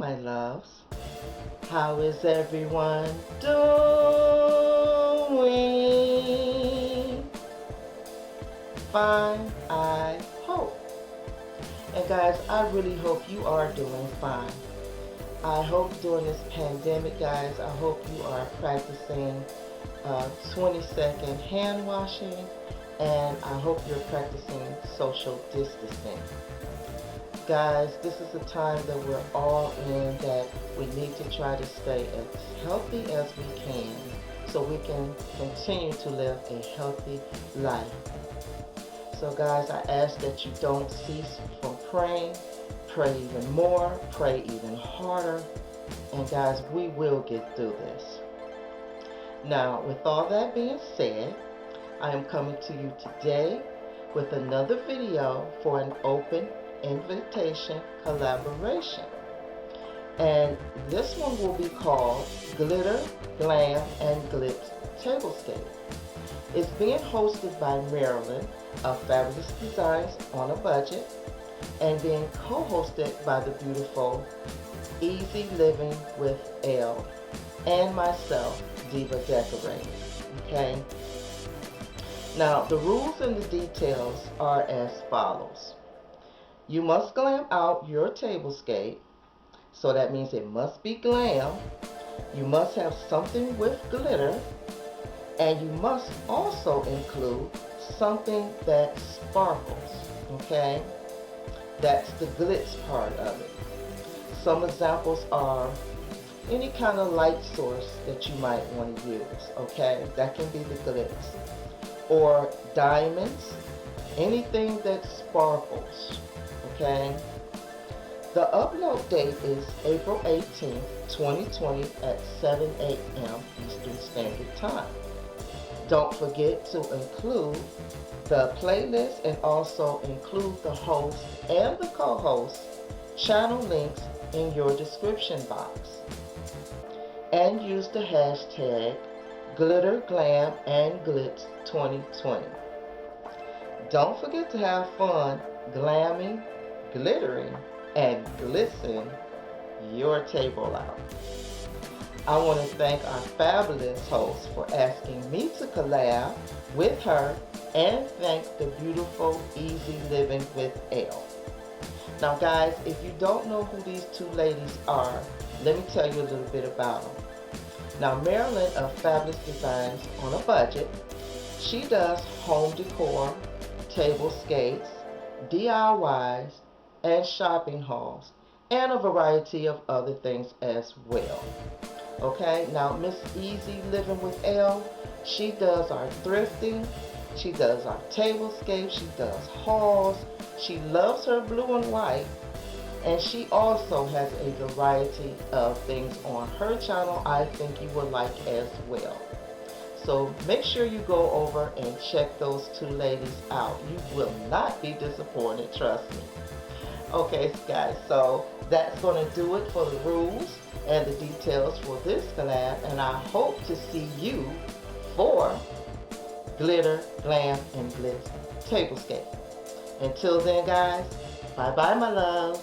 my loves. How is everyone doing? Fine, I hope. And guys, I really hope you are doing fine. I hope during this pandemic, guys, I hope you are practicing 20-second hand washing, and I hope you're practicing social distancing. Guys, this is a time that we're all in, that we need to try to stay as healthy as we can so we can continue to live a healthy life. So guys, I ask that you don't cease from praying. Pray even more, pray even harder, and guys, we will get through this. Now, with all that being said, I am coming to you today with another video for an open invitation collaboration. And this one will be called Glitter, Glam, and Glitz Tablescape. It's being hosted by Marilyn of Fabolous Designs on a Budget, and being co-hosted by the beautiful Easy Living with Elle and myself, Diva Decorating. Okay? Now, the rules and the details are as follows. You must glam out your tablescape, so that means it must be glam. You must have something with glitter, and you must also include something that sparkles. Okay? That's the glitz part of it. Some examples are any kind of light source that you might want to use. Okay? That can be the glitz. Or diamonds, anything that sparkles. Okay? The upload date is April 18th, 2020 at 7 a.m. Eastern Standard Time. Don't forget to include the playlist and also include the host and the co-host channel links in your description box. And use the hashtag Glitter, Glam, and Glitz 2020. Don't forget to have fun glamming, glittering, and glitzing your table out. I want to thank our fabulous host for asking me to collab with her, and thank the beautiful Easy Living with Elle. Now guys, if you don't know who these two ladies are, let me tell you a little bit about them. Now, Marilyn of Fabolous Designs on a Budget, she does home decor, tablescapes, DIYs, and shopping hauls, and a variety of other things as well. Okay, now Miss Easy Living with Elle, she does our thrifting, she does our tablescape, she does hauls, she loves her blue and white, and she also has a variety of things on her channel I think you would like as well. So make sure you go over and check those two ladies out. You will not be disappointed, trust me. Okay guys, so that's going to do it for the rules and the details for this collab, and I hope to see you for Glitter, Glam, and Glitz Tablescape. Until then guys, bye bye my love.